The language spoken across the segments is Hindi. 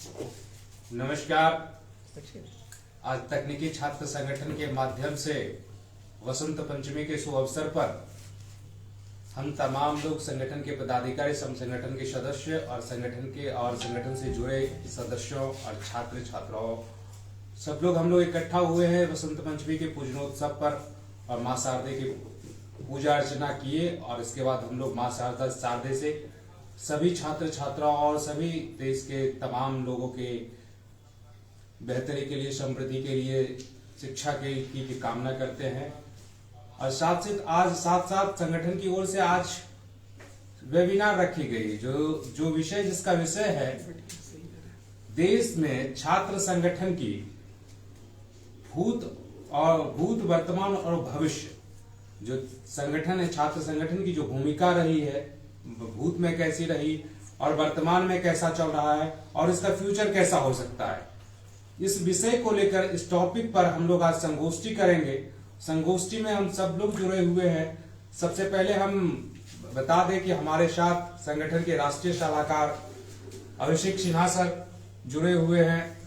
नमस्कार। आज तकनीकी छात्र संगठन के माध्यम से वसंत पंचमी के शुभ अवसर पर हम तमाम लोग संगठन के पदाधिकारी, संगठन के सदस्य और संगठन से जुड़े सदस्यों और छात्र छात्राओं सब लोग हम लोग इकट्ठा हुए हैं वसंत पंचमी के पूजनोत्सव पर और मां शारदे की पूजा अर्चना किए। और इसके बाद हम लोग मां शारदे से सभी छात्र छात्राओं और सभी देश के तमाम लोगों के बेहतरी के लिए, समृद्धि के लिए, शिक्षा की कामना करते हैं। और साथ साथ संगठन की ओर से आज वेबिनार रखी गई जो विषय जिसका विषय है देश में छात्र संगठन की भूत वर्तमान और भविष्य। जो संगठन है, छात्र संगठन की जो भूमिका रही है, भूत में कैसी रही और वर्तमान में कैसा चल रहा है और इसका फ्यूचर कैसा हो सकता है, इस विषय को लेकर इस टॉपिक पर हम लोग आज संगोष्ठी करेंगे। संगोष्ठी में हम सब लोग जुड़े हुए हैं। सबसे पहले हम बता दें कि हमारे साथ संगठन के राष्ट्रीय सलाहकार अभिषेक सिन्हा सर जुड़े हुए हैं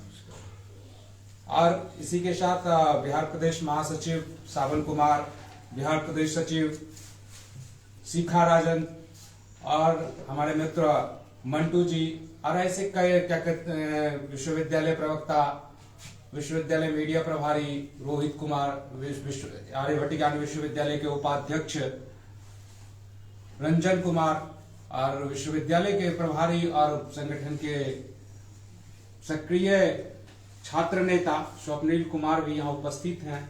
और इसी के साथ बिहार प्रदेश महासचिव सावन कुमार, बिहार प्रदेश सचिव शिखा राजन और हमारे मित्र मंटू जी और ऐसे कई क्या कहते हैं विश्वविद्यालय प्रवक्ता, विश्वविद्यालय मीडिया प्रभारी रोहित कुमार, आर्यभट्ट ज्ञान विश्वविद्यालय के उपाध्यक्ष रंजन कुमार और विश्वविद्यालय के प्रभारी और संगठन के सक्रिय छात्र नेता स्वप्निल कुमार भी यहाँ उपस्थित हैं।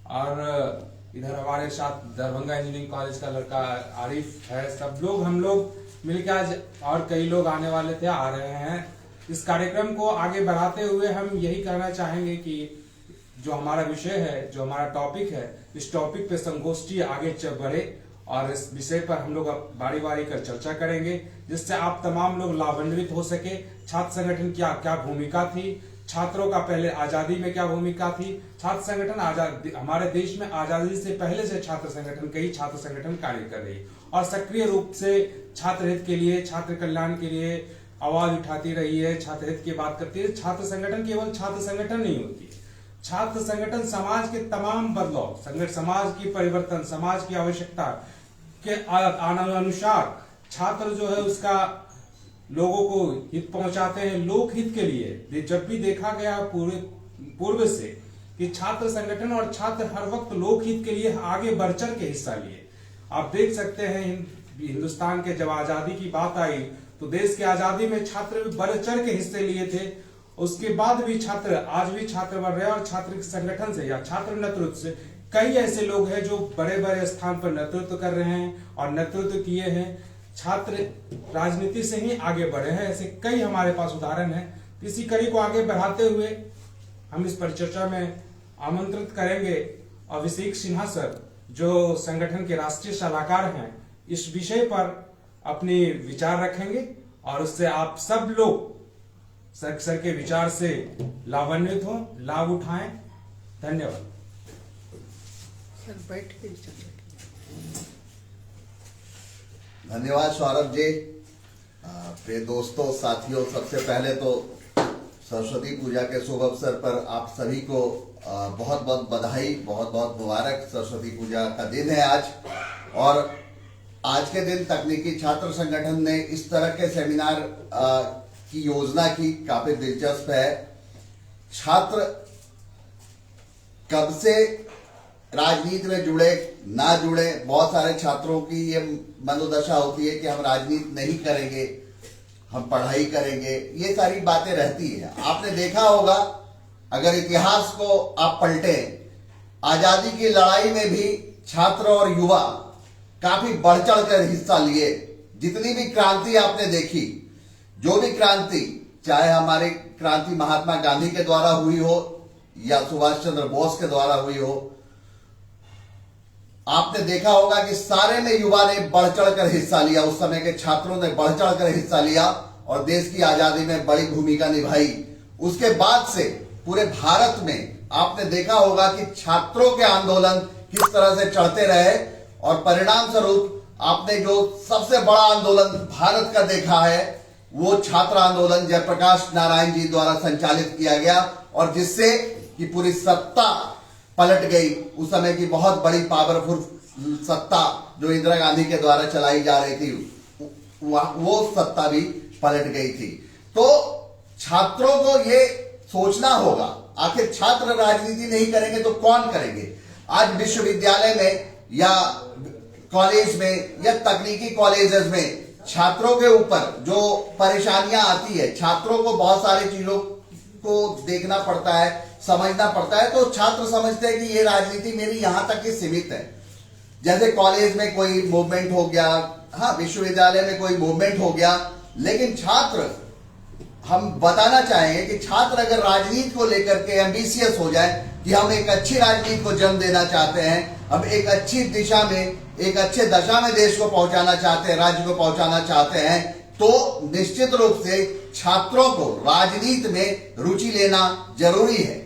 और इधर हमारे साथ दरभंगा इंजीनियरिंग कॉलेज का लड़का आरिफ है। सब लोग हम लोग मिलकर आज और कई लोग आने वाले थे, आ रहे हैं। इस कार्यक्रम को आगे बढ़ाते हुए हम यही कहना चाहेंगे कि जो हमारा विषय है, जो हमारा टॉपिक है, इस टॉपिक पे संगोष्ठी आगे बढ़े और इस विषय पर हम लोग बारी बारी कर चर्चा करेंगे जिससे आप तमाम लोग लाभान्वित हो सके। छात्र संगठन क्या भूमिका थी, छात्रों का पहले आजादी में क्या भूमिका थी, छात्र संगठन हमारे देश में आजादी से पहले से कई छात्र संगठन कार्य कर रही और सक्रिय रूप से छात्र हित के लिए, छात्र कल्याण के लिए आवाज उठाती रही है, छात्र हित की बात करती है। छात्र संगठन केवल छात्र संगठन नहीं होती है, छात्र संगठन समाज के तमाम बदलाव, समाज की परिवर्तन, समाज की आवश्यकता के अनुसार छात्र जो है उसका लोगों को हित पहुंचाते हैं, लोक हित के लिए। जब भी देखा गया पूर्व से कि छात्र संगठन और छात्र हर वक्त लोक हित के लिए आगे बढ़ चढ़ के हिस्सा लिए। आप देख सकते हैं हिंदुस्तान के जब आजादी की बात आई तो देश की आजादी में छात्र बढ़ चढ़ के हिस्से लिए थे। उसके बाद भी आज भी छात्र बढ़ रहे हैं और छात्र संगठन से या छात्र नेतृत्व से कई ऐसे लोग हैं जो बड़े बड़े स्थान पर नेतृत्व कर रहे हैं और नेतृत्व किए हैं। छात्र राजनीति से ही आगे बढ़े हैं, ऐसे कई हमारे पास उदाहरण हैं। इसी कड़ी को आगे बढ़ाते हुए हम इस परिचर्चा में आमंत्रित करेंगे अभिषेक सिन्हा सर जो संगठन के राष्ट्रीय सलाहकार हैं। इस विषय पर अपने विचार रखेंगे और उससे आप सब लोग सर के विचार से लाभान्वित हो, लाभ उठाएं। धन्यवाद सर। बैठ के धन्यवाद सौरभ जी। प्रिय दोस्तों, साथियों, सबसे पहले तो सरस्वती पूजा के शुभ अवसर पर आप सभी को बहुत बहुत बधाई, बहुत बहुत मुबारक। सरस्वती पूजा का दिन है आज और आज के दिन तकनीकी छात्र संगठन ने इस तरह के सेमिनार की योजना की, काफी दिलचस्प है। छात्र कब से राजनीति में जुड़े ना जुड़े, बहुत सारे छात्रों की ये मनोदशा होती है कि हम राजनीति नहीं करेंगे, हम पढ़ाई करेंगे, ये सारी बातें रहती है। आपने देखा होगा, अगर इतिहास को आप पलटे, आजादी की लड़ाई में भी छात्र और युवा काफी बढ़ चढ़ कर हिस्सा लिए। जितनी भी क्रांति आपने देखी, जो भी क्रांति, चाहे हमारी क्रांति महात्मा गांधी के द्वारा हुई हो या सुभाष चंद्र बोस के द्वारा हुई हो, आपने देखा होगा कि सारे में युवा ने बढ़ चढ़कर हिस्सा लिया। उस समय के छात्रों ने बढ़ चढ़कर हिस्सा लिया और देश की आजादी में बड़ी भूमिका निभाई। उसके बाद से पूरे भारत में आपने देखा होगा कि छात्रों के आंदोलन किस तरह से चढ़ते रहे और परिणाम स्वरूप आपने जो सबसे बड़ा आंदोलन भारत का देखा है वो छात्र आंदोलन जयप्रकाश नारायण जी द्वारा संचालित किया गया और जिससे कि पूरी सत्ता पलट गई। उस समय की बहुत बड़ी पावरफुल सत्ता जो इंदिरा गांधी के द्वारा चलाई जा रही थी वो सत्ता भी पलट गई थी। तो छात्रों को ये सोचना होगा, आखिर छात्र राजनीति नहीं करेंगे तो कौन करेंगे। आज विश्वविद्यालय में या कॉलेज में या तकनीकी कॉलेजेस में छात्रों के ऊपर जो परेशानियां आती है, छात्रों को बहुत सारी चीजों को देखना पड़ता है, समझना पड़ता है। तो छात्र समझते हैं कि ये राजनीति मेरी यहां तक ही सीमित है। जैसे कॉलेज में कोई मूवमेंट हो गया, हाँ विश्वविद्यालय में कोई मूवमेंट हो गया, लेकिन छात्र, हम बताना चाहेंगे कि छात्र अगर राजनीति को लेकर के एम्बिशियस हो जाए कि हम एक अच्छी राजनीति को जन्म देना चाहते हैं, हम एक अच्छी दिशा में, एक अच्छे दशा में देश को पहुंचाना चाहते हैं, राज्य को पहुंचाना चाहते हैं, तो निश्चित रूप से छात्रों को राजनीति में रुचि लेना जरूरी है।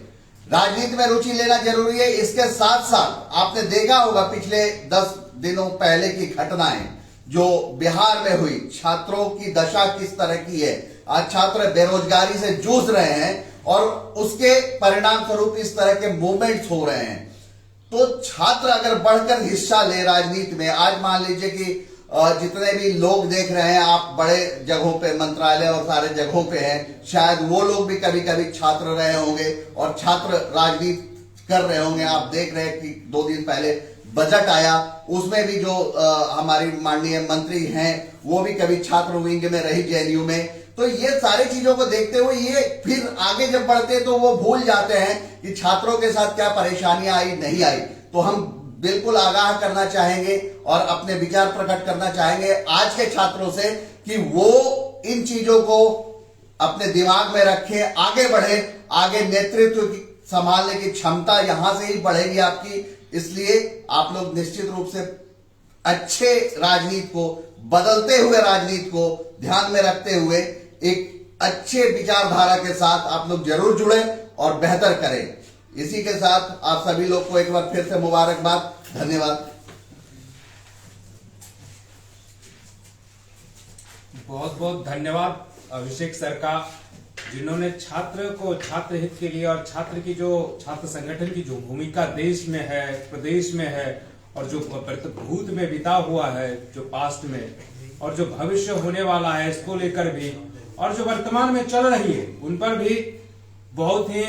राजनीति में रुचि लेना जरूरी है। इसके साथ साथ आपने देखा होगा पिछले 10 दिनों पहले की घटनाएं जो बिहार में हुई, छात्रों की दशा किस तरह की है। आज छात्र बेरोजगारी से जूझ रहे हैं और उसके परिणाम स्वरूप इस तरह के मूवमेंट्स हो रहे हैं। तो छात्र अगर बढ़कर हिस्सा ले राजनीति में, आज मान लीजिए कि जितने भी लोग देख रहे हैं, आप बड़े जगहों पे, मंत्रालय और सारे जगहों पे हैं, शायद वो लोग भी कभी कभी छात्र रहे होंगे और छात्र राजनीति कर रहे होंगे। आप देख रहे हैं कि 2 दिन पहले बजट आया, उसमें भी जो हमारी माननीय मंत्री हैं वो भी कभी छात्र विंग में रही जेएनयू में। तो ये सारी चीजों को देखते हुए ये फिर आगे जब बढ़ते तो वो भूल जाते हैं कि छात्रों के साथ क्या परेशानियां आई, नहीं आई। तो हम बिल्कुल आगाह करना चाहेंगे और अपने विचार प्रकट करना चाहेंगे आज के छात्रों से कि वो इन चीजों को अपने दिमाग में रखें, आगे बढ़े, आगे नेतृत्व संभालने की क्षमता यहां से ही बढ़ेगी आपकी। इसलिए आप लोग निश्चित रूप से अच्छे राजनीति को, बदलते हुए राजनीति को ध्यान में रखते हुए एक अच्छे विचारधारा के साथ आप लोग जरूर जुड़े और बेहतर करें। इसी के साथ आप सभी लोग को एक बार फिर से मुबारकबाद, धन्यवाद। बहुत बहुत धन्यवाद अभिषेक सर का, जिन्होंने छात्र को, छात्र हित के लिए और छात्र की जो छात्र संगठन की जो भूमिका देश में है, प्रदेश में है और जो भूत में बिता हुआ है, जो पास्ट में और जो भविष्य होने वाला है, इसको लेकर भी और जो वर्तमान में चल रही है उन पर भी बहुत ही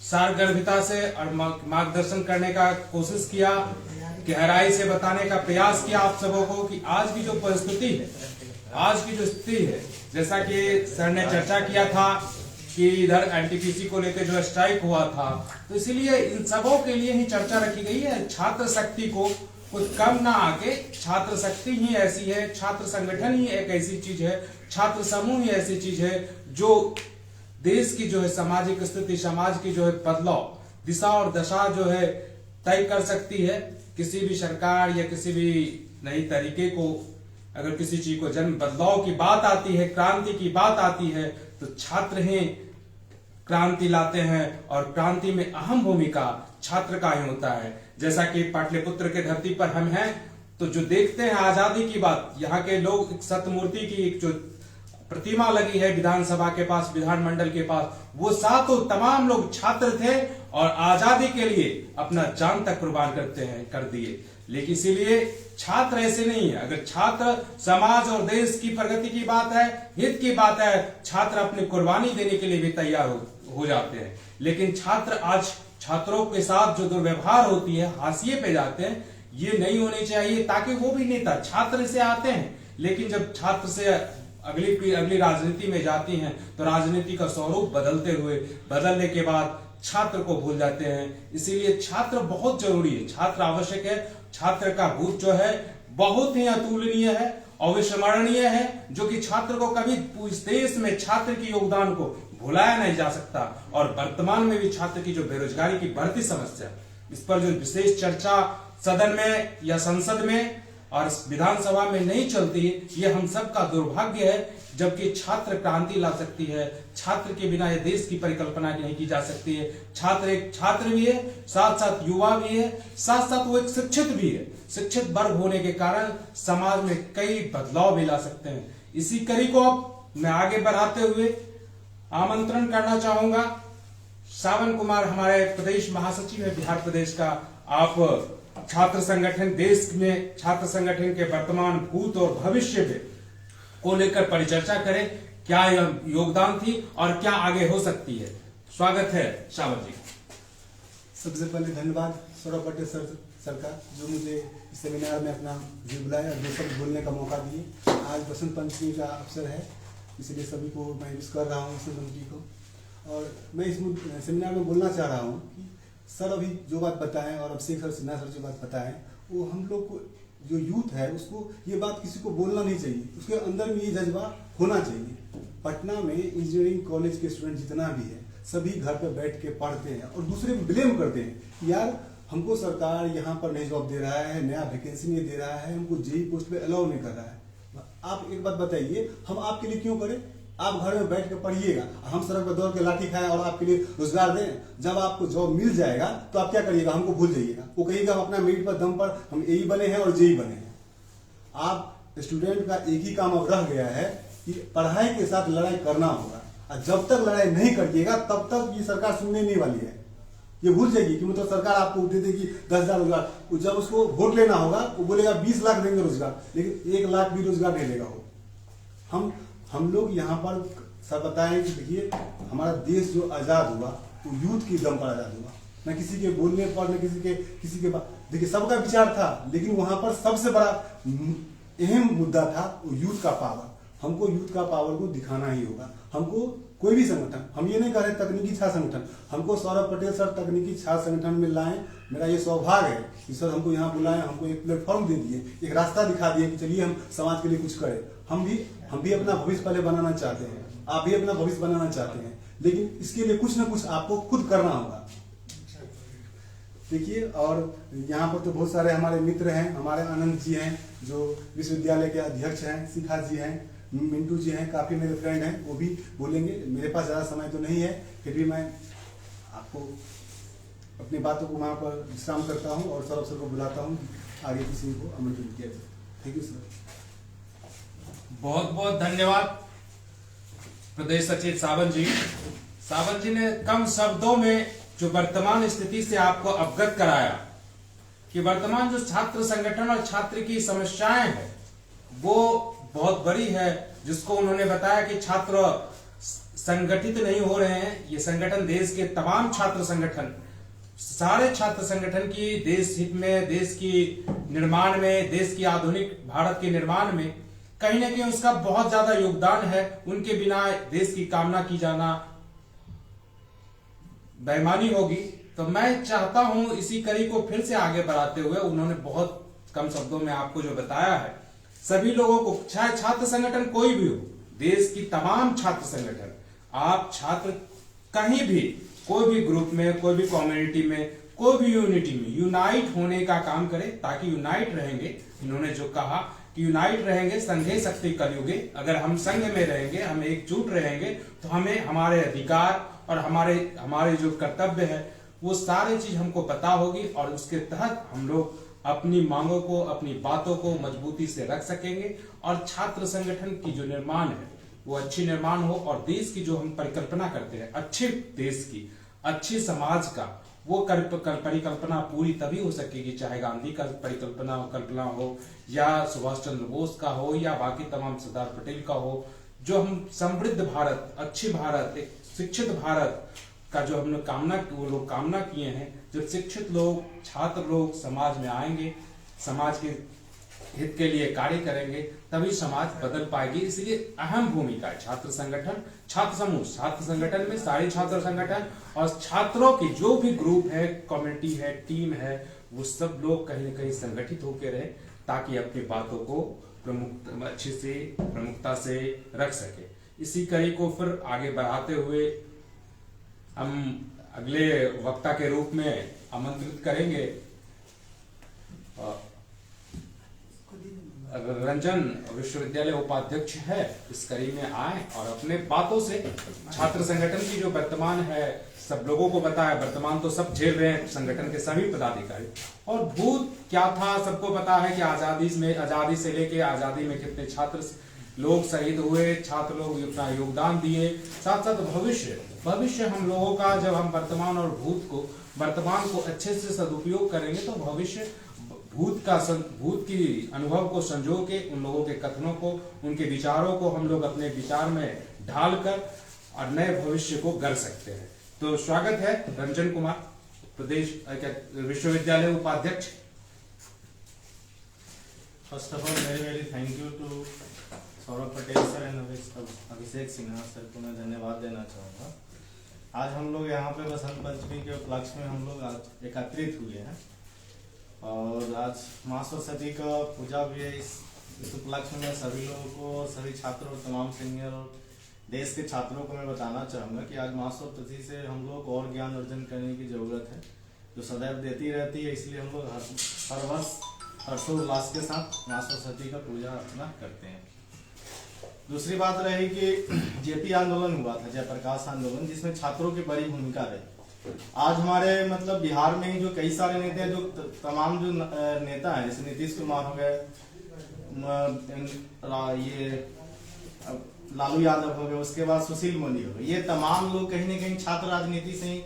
सारगर्भिता से और मार्गदर्शन करने का कोशिश किया, गहराई से बताने का प्रयास किया आप सबों को कि आज की जो परिस्थिति है, आज की जो स्थिति है, जैसा कि सर ने चर्चा किया था कि इधर एनटीपीसी को लेकर जो स्ट्राइक हुआ था, तो इसीलिए इन सबों के लिए ही चर्चा रखी गई है। छात्र शक्ति को कुछ कम ना आके, छात्र शक्ति ही ऐसी है, छात्र संगठन ही एक ऐसी चीज है, छात्र समूह ही ऐसी चीज है जो देश की जो है सामाजिक स्थिति, समाज की जो है बदलाव, दिशा और दशा जो है तय कर सकती है। किसी भी सरकार या किसी भी नई तरीके को, अगर किसी चीज को जन्म बदलाव की बात आती है, क्रांति की बात आती है, तो छात्र ही क्रांति लाते हैं और क्रांति में अहम भूमिका छात्र का ही होता है। जैसा कि पाटलिपुत्र के धरती पर हम हैं, तो जो देखते हैं आजादी की बात, यहाँ के लोग सत्यमूर्ति की एक जो प्रतिमा लगी है विधानसभा के पास, विधानमंडल के पास, वो सातों तमाम लोग छात्र थे और आजादी के लिए अपना जान तक कुर्बान कर दिए। लेकिन इसीलिए छात्र ऐसे नहीं है। अगर छात्र समाज और देश की प्रगति की बात है, हित की बात है, छात्र अपनी कुर्बानी देने के लिए भी तैयार हो जाते हैं। लेकिन छात्र आज छात्रों के साथ जो दुर्व्यवहार होती है, हाशिए पे जाते हैं, ये नहीं होनी चाहिए, ताकि वो भी नेता छात्र से आते हैं, लेकिन जब छात्र से अगली राजनीति में जाती हैं तो राजनीति का स्वरूप बदलने के बाद छात्र को भूल जाते हैं। इसीलिए छात्र बहुत जरूरी है, छात्र आवश्यक है। छात्र का भूत जो है बहुत ही अतुलनीय है, अविस्मरणीय है, जो कि छात्र को कभी इस देश में छात्र के योगदान को भुलाया नहीं जा सकता। और वर्तमान में भी छात्र की जो बेरोजगारी की बढ़ती समस्या, इस पर जो विशेष चर्चा सदन में या संसद में और विधानसभा में नहीं चलती, ये हम सब का दुर्भाग्य है। जबकि छात्र क्रांति ला सकती है, छात्र के बिना ये देश की परिकल्पना नहीं की जा सकती है। छात्र एक छात्र भी है, साथ साथ युवा भी है, साथ साथ वो एक शिक्षित भी है। शिक्षित वर्ग होने के कारण समाज में कई बदलाव भी ला सकते हैं। इसी कड़ी को अब मैं आगे बढ़ाते हुए आमंत्रण करना चाहूंगा श्रावण कुमार, हमारे प्रदेश महासचिव है बिहार प्रदेश का। आप छात्र संगठन, देश में छात्र संगठन के वर्तमान, भूत और भविष्य में को लेकर परिचर्चा करें, क्या यह योगदान थी और क्या आगे हो सकती है। स्वागत है श्रावण जी। सबसे पहले धन्यवाद सौरभ पटेल सर का, जो मुझे इस सेमिनार में अपना जी बुलाया और दो शब्द बोलने का मौका दिए। आज बसंत पंचमी का अवसर है, इसलिए सभी को मैं विश कर रहा हूँ बसंत पंचमी को। और मैं इस सेमिनार में बोलना चाह रहा हूँ कि सर अभी जो बात बताएं और अभिषेक सर, सिन्हा सर जो बात बताएं, वो हम लोग को जो यूथ है उसको ये बात किसी को बोलना नहीं चाहिए, उसके अंदर में ये जज्बा होना चाहिए। पटना में इंजीनियरिंग कॉलेज के स्टूडेंट जितना भी है सभी घर पे बैठ के पढ़ते हैं और दूसरे को ब्लेम करते हैं, यार हमको सरकार यहाँ पर नहीं जॉब दे रहा है, नया वैकेंसी नहीं दे रहा है, हमको जेई पोस्ट पे अलाउ नहीं कर रहा है। आप एक बात बताइए, हम आपके लिए क्यों करें? आप घर में बैठ के पढ़िएगा, हम सड़क पर दौड़ के लाठी खाएं और आपके लिए रोजगार दें। जब आपको जॉब मिल जाएगा तो आप क्या करिएगा? हमको भूल जाइएगा। वो कहिएगा हम अपना मेरिट पर दम पर हम एई बने हैं और जेई बने हैं। आप स्टूडेंट का एक ही काम अब रह गया है कि पढ़ाई के साथ लड़ाई करना होगा, और जब तक लड़ाई नहीं करिएगा तब तक ये सरकार सुनने नहीं वाली है। ये भूल जाएगी कि मतलब सरकार आपको दे देगी 10,000 रोजगार, जब उसको वोट लेना होगा वो बोलेगा 20 लाख देंगे रोजगार, लेकिन 1 लाख भी रोजगार नहीं देगा वो। हम लोग यहाँ पर सर बताएं कि देखिए हमारा देश जो आजाद हुआ तो यूथ की दम पर आजाद हुआ, न किसी के बोलने पर, न किसी के देखिए सबका विचार था, लेकिन वहां पर सबसे बड़ा अहम मुद्दा था वो यूथ का पावर। हमको यूथ का पावर को दिखाना ही होगा। हमको कोई भी संगठन, हम ये नहीं कह रहे तकनीकी छात्र संगठन, हमको सौरभ पटेल सर तकनीकी छात्र संगठन में लाएं। मेरा ये सौभाग्य है कि सर हमको यहाँ बुलाएं, हमको एक प्लेटफॉर्म दे दिए, एक रास्ता दिखा दिए कि चलिए हम समाज के लिए कुछ करें। हम भी अपना भविष्य पहले बनाना चाहते हैं, आप भी अपना भविष्य बनाना चाहते हैं, लेकिन इसके लिए कुछ ना कुछ आपको खुद करना होगा। देखिए, और यहाँ पर तो बहुत सारे हमारे मित्र हैं, हमारे आनंद जी हैं जो विश्वविद्यालय के अध्यक्ष हैं, शिखा जी हैं, मिंटू जी हैं, काफी मेरे फ्रेंड हैं, वो भी बोलेंगे। मेरे पास ज्यादा समय तो नहीं है, फिर भी मैं आपको अपनी बातों को वहां पर विश्राम करता हूं और सौरभ सर को बुलाता हूं, आगे किसी को आमंत्रित किया जाए। Thank you sir. बहुत बहुत धन्यवाद प्रदेश सचिव सावन जी। सावन जी ने कम शब्दों में जो वर्तमान स्थिति से आपको अवगत कराया कि वर्तमान जो छात्र संगठन और छात्र की समस्याएं हैं वो बहुत बड़ी है, जिसको उन्होंने बताया कि छात्र संगठित नहीं हो रहे हैं। ये संगठन देश के तमाम छात्र संगठन, सारे छात्र संगठन की देश हित में, देश की निर्माण में, देश की आधुनिक भारत के निर्माण में कहीं ना कहीं उसका बहुत ज्यादा योगदान है। उनके बिना देश की कामना की जाना बेईमानी होगी। तो मैं चाहता हूं इसी कड़ी को फिर से आगे बढ़ाते हुए, उन्होंने बहुत कम शब्दों में आपको जो बताया है, सभी लोगों को, चाहे छात्र संगठन कोई भी हो, देश की तमाम छात्र संगठन, आप छात्र कहीं भी, कोई भी ग्रुप में, कोई भी कम्युनिटी में, कोई भी यूनिटी में यूनाइट होने का काम करें, ताकि यूनाइट रहेंगे। इन्होंने जो कहा कि यूनाइट रहेंगे, संघे शक्ति कलयुगे। अगर हम संघ में रहेंगे, हम एकजुट रहेंगे, तो हमें हमारे अधिकार और हमारे जो कर्तव्य है वो सारी चीज हमको पता होगी, और उसके तहत हम लोग अपनी मांगों को, अपनी बातों को मजबूती से रख सकेंगे, और छात्र संगठन की जो निर्माण है वो अच्छी निर्माण हो, और देश की जो हम परिकल्पना करते हैं, अच्छे देश की, अच्छे समाज का, वो परिकल्पना पूरी तभी हो सकेगी, चाहे गांधी का कल्पना हो, या सुभाष चंद्र बोस का हो, या बाकी तमाम सरदार पटेल का हो। जो हम समृद्ध भारत, अच्छी भारत, एक शिक्षित भारत का जो हमने वो लोग कामना किए हैं, जब शिक्षित लोग, छात्र लोग समाज में आएंगे, समाज के हित के लिए कार्य करेंगे, तभी समाज बदल पाएगी। इसलिए अहम भूमिका है छात्र संगठन, छात्र समूह, छात्र संगठन में सारे छात्र संगठन और छात्रों की जो भी ग्रुप है, कम्युनिटी है, टीम है, वो सब लोग कहीं न कहीं संगठित होकर रहे, ताकि अपनी बातों को अच्छे से, प्रमुखता से रख सके। इसी कड़ी को फिर आगे बढ़ाते हुए हम अगले वक्ता के रूप में आमंत्रित करेंगे रंजन, विश्वविद्यालय उपाध्यक्ष है, इस कड़ी में आए और अपने बातों से छात्र संगठन की जो वर्तमान है सब लोगों को बताया। वर्तमान तो सब झेल रहे हैं, संगठन के सभी पदाधिकारी, और भूत क्या था सबको पता है कि आजादी से लेके आजादी में कितने छात्र लोग शहीद हुए, छात्र लोग अपना योगदान दिए, साथ साथ भविष्य हम लोगों का, जब हम वर्तमान को अच्छे से सदुपयोग करेंगे तो भविष्य भूत की अनुभव को संजो के उन लोगों के कथनों को, उनके विचारों को हम लोग अपने विचार में ढालकर और नए भविष्य को गढ़ सकते हैं। तो स्वागत है रंजन कुमार, प्रदेश विश्वविद्यालय उपाध्यक्ष। First of all very thank you to Saurabh Patel sir and Abhishek Sinha sir को मैं धन्यवाद देना चाहूँगा। आज हम लोग यहाँ पे बसंत पंचमी के उपलक्ष्य में हम लोग आज एकत्रित हुए हैं और आज माँ सरस्वती का पूजा भी है। इस उपलक्ष्य में सभी लोगों को, सभी छात्रों और तमाम सीनियर और देश के छात्रों को मैं बताना चाहूँगा कि आज माँ सरस्वती से हम लोग और ज्ञान अर्जन करने की जरूरत है, जो सदैव देती रहती है। इसलिए हम लोग हर वर्ष हर्षोल्लास के साथ माँ सरस्वती का पूजा अर्चना करते हैं। दूसरी बात रही कि जेपी आंदोलन हुआ था, जयप्रकाश आंदोलन, जिसमें छात्रों की बड़ी भूमिका रही। आज हमारे मतलब बिहार में ही जो कई सारे नेता हैं, जो तमाम जो नेता हैं, जैसे नीतीश कुमार हो गए, ये लालू यादव हो गए, उसके बाद सुशील मोदी हो गए, ये तमाम लोग कहीं ना कहीं छात्र राजनीति से ही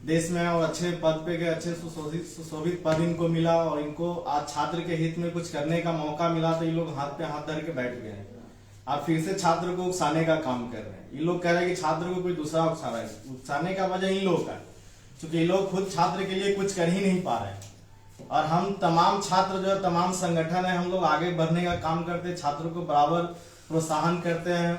देश में और अच्छे पद पे गए, अच्छे सुशोभित पद इनको मिला और इनको आज छात्र के हित में कुछ करने का मौका मिला तो ये लोग हाथ पे हाथ धर के बैठ गए हैं। आप फिर से छात्र को उकसाने का काम कर रहे हैं। ये लोग कह रहे हैं कि छात्र को कोई दूसरा उकसा रहा है। उकसाने का वजह इन लोग का, क्योंकि ये लोग खुद छात्र के लिए कुछ कर ही नहीं पा रहे। और हम तमाम छात्र जो तमाम संगठन है, हम लोग आगे बढ़ने का काम करते हैं, छात्रों को बराबर प्रोत्साहन करते हैं,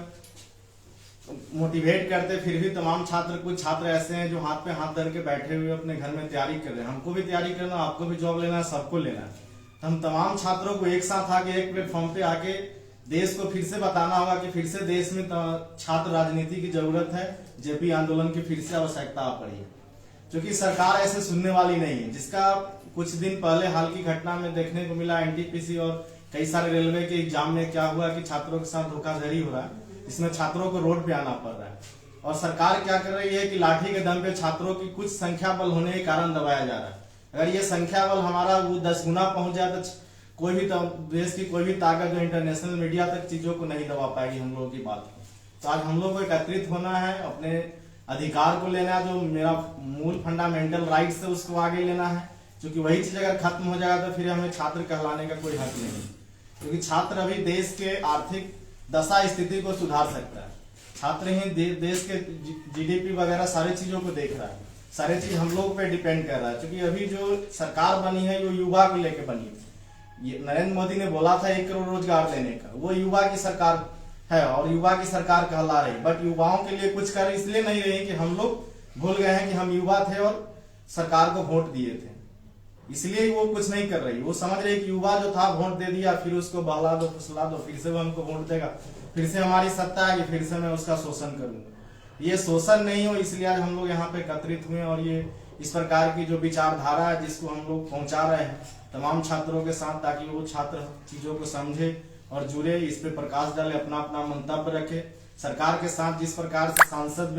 मोटिवेट करते, फिर भी तमाम छात्र, कुछ छात्र ऐसे हैं जो हाथ पे हाथ धर के बैठे हुए अपने घर में तैयारी कर रहे हैं। हमको भी तैयारी करना, आपको भी जॉब लेना है, सबको लेना है। तो हम तमाम छात्रों को एक साथ आके एक प्लेटफॉर्म पे आके देश को फिर से बताना होगा कि फिर से देश में छात्र राजनीति की जरूरत है। जेपी आंदोलन की फिर से आवश्यकता आ पड़ी है, क्योंकि सरकार ऐसे सुनने वाली नहीं है। जिसका कुछ दिन पहले हाल की घटना में देखने को मिला, एनटीपीसी और कई सारे रेलवे के एग्जाम में क्या हुआ कि छात्रों के साथ धोखाधड़ी हो रहा है, इसमें छात्रों को रोड पे आना पड़ रहा है। और सरकार क्या कर रही है कि लाठी के दम पे छात्रों की कुछ संख्या बल होने के कारण दबाया जा रहा है। अगर ये संख्या बल हमारा वो 10 गुना पहुंच जाए तो कोई भी देश की कोई भी ताकत जो इंटरनेशनल मीडिया तक चीजों को नहीं दबा पाएगी हम लोगों की बात को। तो आज हम लोग को एकत्रित होना है, अपने अधिकार को लेना है, जो मेरा मूल फंडामेंटल राइट्स है उसको आगे लेना है। क्योंकि वही चीज अगर खत्म हो जाएगा तो फिर हमें छात्र कहलाने का कोई हक नहीं, क्योंकि छात्र अभी देश के आर्थिक दशा स्थिति को सुधार सकता है। छात्र ही देश के जीडीपी वगैरह सारी चीजों को देख रहा है, सारी चीज हम लोग पे डिपेंड कर रहा है। क्योंकि अभी जो सरकार बनी है वो युवा को लेकर बनी है। ये नरेंद्र मोदी ने बोला था 1 करोड़ रोजगार देने का, वो युवा की सरकार है और युवा की सरकार कहला रही। बट युवाओं के लिए कुछ कर इसलिए नहीं रही कि हम लोग भूल गए हैं कि हम युवा थे और सरकार को वोट दिए थे, इसलिए वो कुछ नहीं कर रही। वो समझ रही कि युवा जो था वोट दे दिया, फिर उसको बहला दो फुसला दो, फिर से वो हमको वोट देगा, फिर से हमारी सत्ता आएगी, फिर से मैं उसका शोषण करूंगा। ये शोषण नहीं हो, इसलिए आज हम लोग यहाँ पे एकत्रित हुए और ये इस प्रकार की जो विचारधारा है जिसको हम लोग पहुंचा रहे हैं तमाम छात्रों के साथ, ताकि वो छात्र चीजों को समझे और जुड़े, इस पे प्रकाश डाले, अपना अपना मंतव्य रखे। सरकार के साथ जिस प्रकार से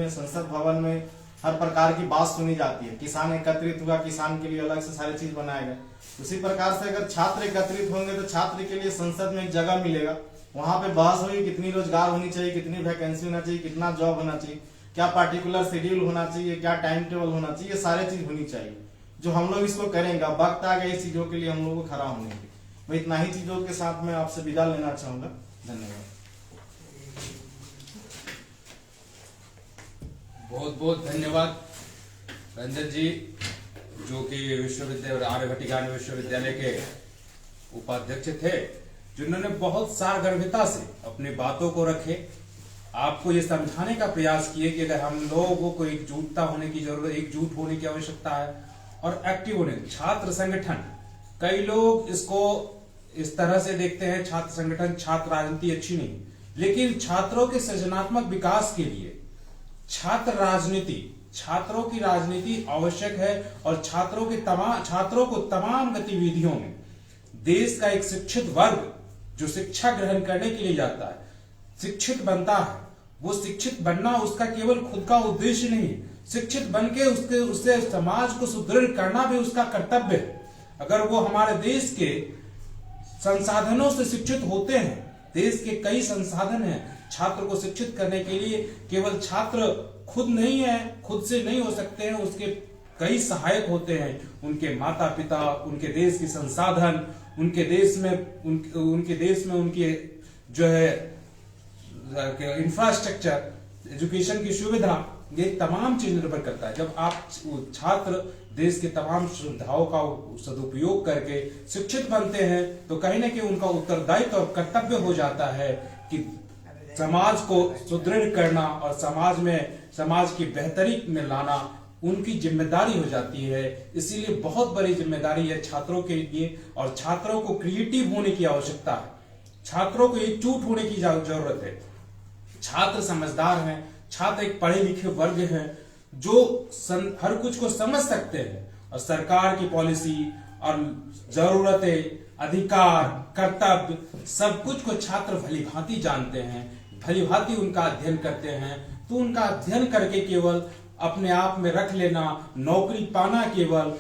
संसद भवन में हर प्रकार की बात सुनी जाती है, किसान एकत्रित हुआ, किसान के लिए अलग से सारी चीज बनाएगा, उसी प्रकार से अगर छात्र एकत्रित होंगे तो छात्र के लिए संसद में एक जगह मिलेगा, वहां पे बहस होगी कितनी रोजगार होनी चाहिए, कितनी वैकेंसी होना चाहिए, कितना जॉब होना चाहिए, क्या पार्टिकुलर शेड्यूल होना चाहिए, क्या टाइम टेबल होना चाहिए, ये सारी चीज होनी चाहिए। जो हम लोग इसको करेंगे, वक्त आ गया इस चीजों के लिए हम लोगों को खड़ा होने की। मैं इतना ही चीजों के साथ मैं आपसे विदा लेना चाहूंगा। धन्यवाद। बहुत बहुत धन्यवाद रंजन जी, जो कि विश्वविद्यालय आर्यभट्ट ज्ञान विश्वविद्यालय के उपाध्यक्ष थे, जिन्होंने बहुत सारगर्भिता से अपनी बातों को रखे, आपको ये समझाने का प्रयास किए कि अगर हम लोगों को एकजुटता होने की जरूरत, एकजुट होने की आवश्यकता है और एक्टिव होने। छात्र संगठन, कई लोग इसको इस तरह से देखते हैं, छात्र संगठन, छात्र राजनीति अच्छी नहीं, लेकिन छात्रों के सृजनात्मक विकास के लिए छात्र राजनीति, छात्रों की राजनीति आवश्यक है। और छात्रों को तमाम गतिविधियों में देश का एक शिक्षित वर्ग जो शिक्षा ग्रहण करने के लिए जाता है, शिक्षित बनता है। वो शिक्षित बनना उसका केवल खुद का उद्देश्य नहीं, शिक्षित बनके उससे समाज को सुदृढ़ करना भी उसका कर्तव्य है। अगर वो हमारे देश के संसाधनों से शिक्षित होते हैं देश के कई संसाधन हैं छात्र को शिक्षित करने के लिए। केवल छात्र खुद नहीं है, खुद से नहीं हो सकते हैं, उसके कई सहायक होते हैं, उनके माता पिता, उनके देश के संसाधन, उनके देश में उनके जो है इंफ्रास्ट्रक्चर, एजुकेशन की सुविधा, ये तमाम चीज निर्भर करता है। जब आप छात्र देश के तमाम सुविधाओं का सदुपयोग करके शिक्षित बनते हैं तो कहीं ना कहीं उनका उत्तरदायित्व और कर्तव्य हो जाता है कि समाज को सुदृढ़ करना और समाज की बेहतरी में लाना उनकी जिम्मेदारी हो जाती है। इसीलिए बहुत बड़ी जिम्मेदारी है छात्रों के लिए, और छात्रों को क्रिएटिव होने की आवश्यकता है, छात्रों को एकजुट होने की जरूरत है। छात्र समझदार हैं, छात्र एक पढ़े लिखे वर्ग हैं जो हर कुछ को समझ सकते हैं, और सरकार की पॉलिसी और जरूरतें, अधिकार, कर्तव्य, सब कुछ को छात्र भली भांति जानते हैं, भली भांति उनका अध्ययन करते हैं। तो उनका अध्ययन करके केवल अपने आप में रख लेना, नौकरी पाना केवल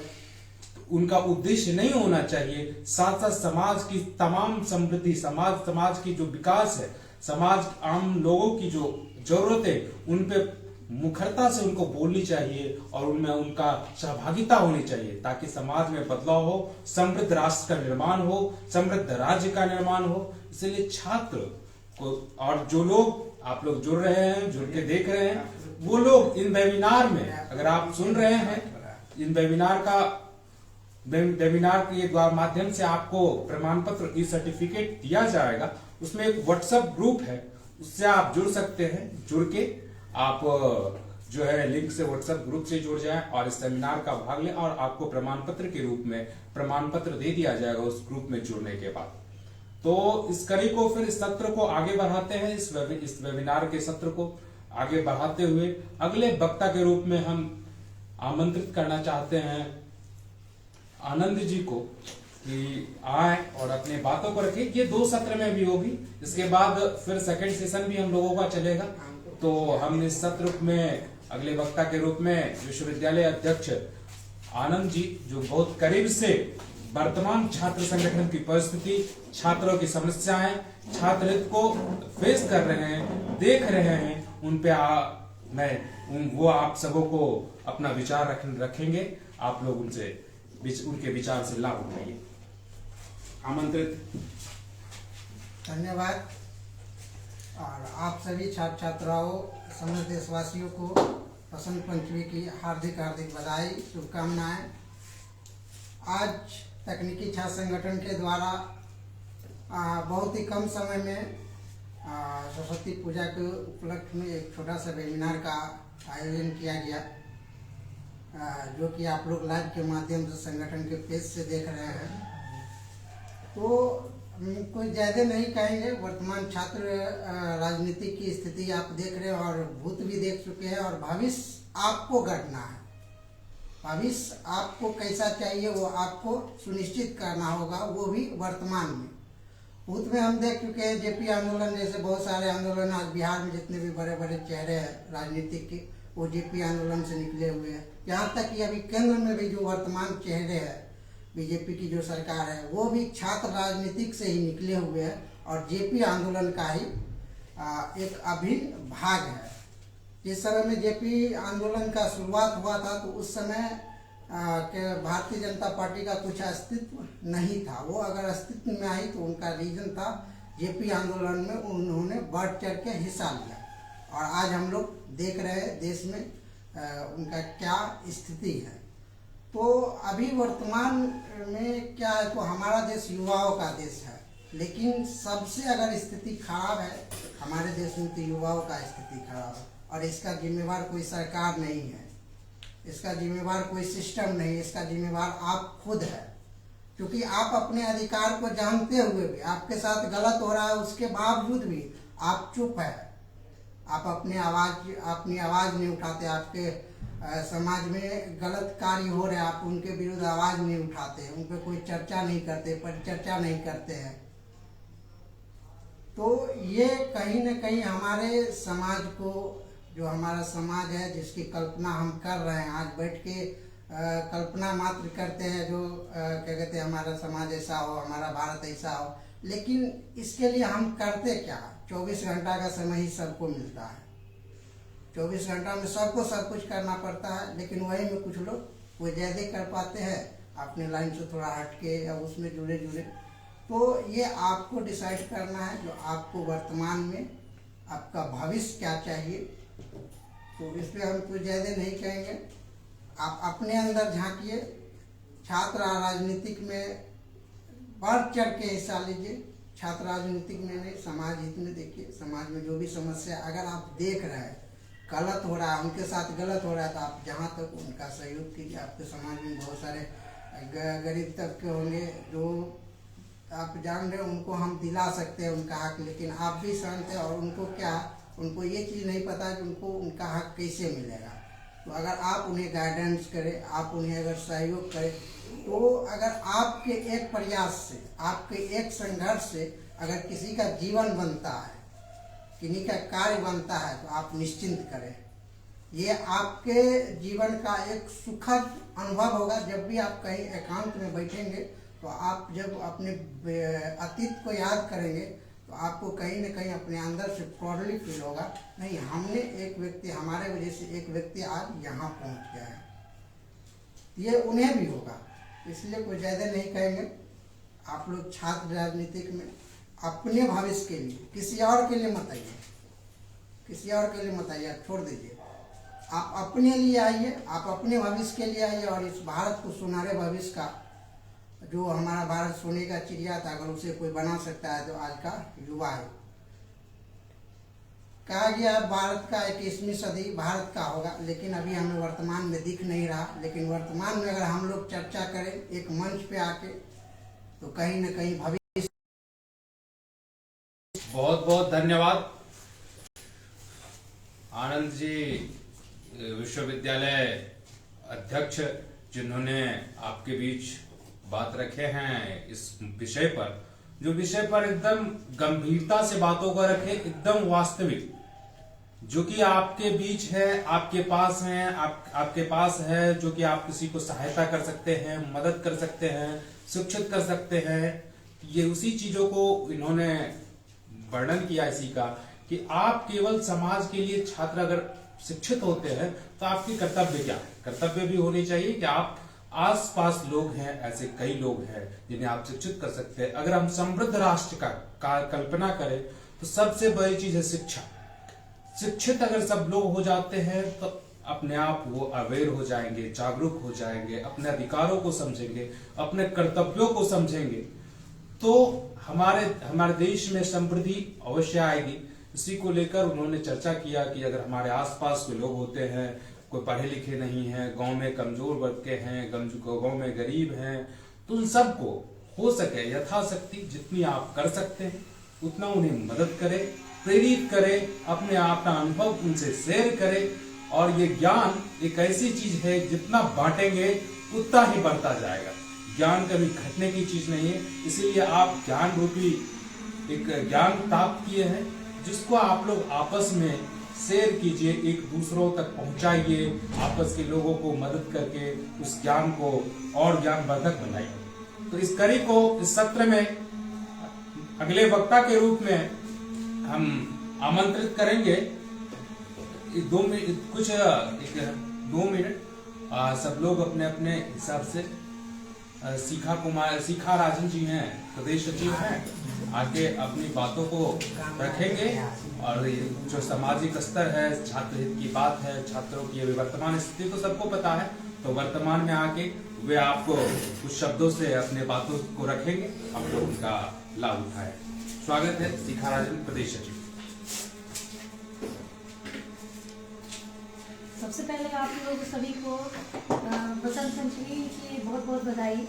उनका उद्देश्य नहीं होना चाहिए। साथ साथ समाज की तमाम समृद्धि, समाज की जो विकास है, समाज आम लोगों की जो जरूरतें, उन पे मुखरता से उनको बोलनी चाहिए और उनमें उनका सहभागिता होनी चाहिए, ताकि समाज में बदलाव हो, समृद्ध राष्ट्र का निर्माण हो, समृद्ध राज्य का निर्माण हो। इसलिए छात्र को, और जो लोग आप लोग जुड़ रहे हैं, जुड़ के देख रहे हैं, वो लोग इन वेबिनार में, अगर आप सुन रहे हैं, इन वेबिनार के माध्यम से आपको प्रमाण पत्र, ई सर्टिफिकेट दिया जाएगा। उसमें एक व्हाट्सएप ग्रुप है, उससे आप जुड़ सकते हैं। जुड़ के आप जो है लिंक से, व्हाट्सएप ग्रुप से जुड़ जाएं और इस सेमिनार का भाग लें, और आपको प्रमाण पत्र के रूप में प्रमाण पत्र दे दिया जाएगा उस ग्रुप में जुड़ने के बाद। तो इस कड़ी को, फिर इस सत्र को आगे बढ़ाते हैं, इस वेबिनार के सत्र को आगे बढ़ाते हुए अगले वक्ता के रूप में हम आमंत्रित करना चाहते हैं आनंद जी को कि आए और अपने बातों को रखें। ये 2 सत्र में भी होगी, इसके बाद फिर सेकंड सेशन भी हम लोगों का चलेगा। तो हम इस सत्र में अगले वक्ता के रूप में विश्वविद्यालय अध्यक्ष आनंद जी, जो बहुत करीब से वर्तमान छात्र संगठन की परिस्थिति, छात्रों की समस्याएं, छात्र हित को फेस कर रहे हैं, देख रहे हैं, उन पे वो आप सबों को अपना विचार रखेंगे। आप लोग उनके विचार से लाभ उठाइए। आमंत्रित। धन्यवाद। और आप सभी छात्र छात्राओं, समस्त देशवासियों को बसंत पंचमी की हार्दिक बधाई, शुभकामनाएं। आज तकनीकी छात्र संगठन के द्वारा बहुत ही कम समय में सरस्वती पूजा के उपलक्ष्य में एक छोटा सा वेबिनार का आयोजन किया गया, जो कि आप लोग लाइव के माध्यम से संगठन के पेज से देख रहे हैं। तो कोई ज़्यादा नहीं कहेंगे, वर्तमान छात्र राजनीति की स्थिति आप देख रहे हैं और भूत भी देख चुके हैं, और भविष्य आपको गढ़ना है। भविष्य आपको कैसा चाहिए वो आपको सुनिश्चित करना होगा, वो भी वर्तमान में। भूत में हम देख चुके हैं जेपी आंदोलन जैसे बहुत सारे आंदोलन, आज बिहार में जितने भी बड़े बड़े चेहरे हैं राजनीतिक के, वो जेपी आंदोलन से निकले हुए हैं। यहाँ तक कि अभी केंद्र में भी जो वर्तमान चेहरे हैं, बीजेपी की जो सरकार है, वो भी छात्र राजनीतिक से ही निकले हुए हैं और जेपी आंदोलन का ही एक अभिन्न भाग है। जिस समय में जेपी आंदोलन का शुरुआत हुआ था तो उस समय भारतीय जनता पार्टी का कुछ अस्तित्व नहीं था। वो अगर अस्तित्व में आई तो उनका रीजन था जेपी आंदोलन में उन्होंने बढ़ चढ़ के हिस्सा लिया, और आज हम लोग देख रहे हैं देश में उनका क्या स्थिति है। तो अभी वर्तमान में क्या है, तो हमारा देश युवाओं का देश है, लेकिन सबसे अगर स्थिति खराब है हमारे देश में तो युवाओं का स्थिति खराब है, और इसका जिम्मेवार कोई सरकार नहीं है, इसका जिम्मेवार कोई सिस्टम नहीं, इसका जिम्मेवार आप खुद है। क्योंकि आप अपने अधिकार को जानते हुए भी आपके साथ गलत हो रहा है, उसके बावजूद भी आप चुप है, आप अपनी आवाज नहीं उठाते। आपके समाज में गलत कार्य हो रहे हैं, आप उनके विरुद्ध आवाज नहीं उठाते, उन पर कोई चर्चा नहीं करते, परिचर्चा नहीं करते हैं। तो ये कहीं न कहीं हमारे समाज को, जो हमारा समाज है जिसकी कल्पना हम कर रहे हैं, आज बैठ के कल्पना मात्र करते हैं, जो क्या कहते हैं हमारा समाज ऐसा हो, हमारा भारत ऐसा हो, लेकिन इसके लिए हम करते क्या? 24 घंटा का समय ही सबको मिलता है। 24 घंटा में सबको सब कुछ करना पड़ता है, लेकिन वही में कुछ लोग वो ज़्यादा कर पाते हैं अपने लाइन से थोड़ा हटके या उसमें जुड़े। तो ये आपको डिसाइड करना है जो आपको वर्तमान में आपका भविष्य क्या चाहिए। तो इस पर हम कुछ ज़्यादा नहीं कहेंगे, आप अपने अंदर झांकिए। छात्र राजनीतिक में बढ़ चढ़ के हिस्सा लीजिए। छात्र राजनीतिक में नहीं, समाज हित में देखिए। समाज में जो भी समस्या अगर आप देख रहे हैं गलत हो रहा है, उनके साथ गलत हो रहा है, तो आप जहाँ तक उनका सहयोग कीजिए। आपके समाज में बहुत सारे गरीब तबके होंगे जो आप जान रहे हो, उनको हम दिला सकते हैं उनका हक, लेकिन आप भी शांत है और उनको ये चीज़ नहीं पता कि उनको उनका हक कैसे मिलेगा। तो अगर आप उन्हें गाइडेंस करें, आप उन्हें अगर सहयोग करें, तो अगर आपके एक प्रयास से, आपके एक संघर्ष से अगर किसी का जीवन बनता है, किन्हीं का कार्य बनता है, तो आप निश्चिंत करें। ये आपके जीवन का एक सुखद अनुभव होगा। जब भी आप कहीं एकांत में बैठेंगे, तो आप जब अपने अतीत को याद करेंगे, तो आपको कहीं न कहीं अपने अंदर से प्राउडली फील होगा, नहीं हमने एक व्यक्ति, हमारे वजह से एक व्यक्ति आज यहाँ पहुँच गया है। ये उन्हें भी होगा, इसलिए कोई ज़्यादा नहीं कहेंगे। आप लोग छात्र राजनीतिक में अपने भविष्य के लिए, किसी और के लिए मत आइए, किसी और के लिए मत आइए, आप छोड़ दीजिए। आप अपने लिए आइए, आप अपने भविष्य के लिए आइए। और इस भारत को सुनहरे भविष्य का, जो हमारा भारत सोने का चिड़िया था, अगर उसे कोई बना सकता है तो आज का युवा है। कहा गया भारत का 21वीं सदी भारत का होगा, लेकिन अभी हमें वर्तमान में दिख नहीं रहा। लेकिन वर्तमान में अगर हम लोग चर्चा करें एक मंच पे आके, तो कहीं न कहीं भविष्य। बहुत बहुत धन्यवाद आनंद जी, विश्वविद्यालय अध्यक्ष, जिन्होंने आपके बीच बात रखे हैं इस विषय पर, जो विषय पर एकदम गंभीरता से बातों को रखे, एकदम वास्तविक, जो कि आपके बीच है, आपके पास है, आपके पास है, जो कि आप किसी को सहायता कर सकते हैं, मदद कर सकते हैं, शिक्षित कर सकते हैं। ये उसी चीजों को इन्होंने वर्णन किया इसी का, कि आप केवल समाज के लिए, छात्र अगर शिक्षित होते हैं तो आपकी कर्तव्य क्या है? कर्तव्य भी होनी चाहिए कि आप आसपास लोग हैं, ऐसे कई लोग हैं जिन्हें आप शिक्षित कर सकते हैं। अगर हम समृद्ध राष्ट्र का कल्पना करें तो सबसे बड़ी चीज है शिक्षा। शिक्षित अगर सब लोग हो जाते हैं तो अपने आप वो अवेयर हो जाएंगे, जागरूक हो जाएंगे, अपने अधिकारों को समझेंगे, अपने कर्तव्यों को समझेंगे, तो हमारे देश में समृद्धि अवश्य आएगी। इसी को लेकर उन्होंने चर्चा किया कि अगर हमारे आसपास कोई लोग होते हैं, कोई पढ़े लिखे नहीं है, गांव में कमजोर वर्ग के हैं, गांव में गरीब हैं, तो उन सबको हो सके यथाशक्ति जितनी आप कर सकते हैं उतना उन्हें मदद करें, प्रेरित करें, अपने अपना अनुभव उनसे शेयर करें। और ये ज्ञान एक ऐसी चीज है, जितना बांटेंगे उतना ही बढ़ता जाएगा। ज्ञान कभी घटने की चीज नहीं है, इसीलिए आप ज्ञान रूपी एक ज्ञान प्राप्त किए हैं, जिसको आप लोग आपस में शेयर कीजिए, एक दूसरों तक पहुंचाइए, आपस के लोगों को मदद करके उस ज्ञान को और ज्ञानवर्धक बनाइए। तो इस कड़ी को, इस सत्र में अगले वक्ता के रूप में हम आमंत्रित करेंगे। 2 मिनट सब लोग अपने अपने हिसाब से, शिखा राजन जी हैं, प्रदेश सचिव हैं, आके अपनी बातों को रखेंगे। और जो सामाजिक स्तर है, छात्र हित की बात है, छात्रों की अभी वर्तमान स्थिति तो सबको पता है, तो वर्तमान में आके वे आपको कुछ शब्दों से अपने बातों को रखेंगे, आप लोग उनका लाभ उठाए। स्वागत है शिखा राजन, प्रदेश सचिव। सबसे पहले आप लोग सभी को बसंत पंचमी की बहुत बहुत बधाई।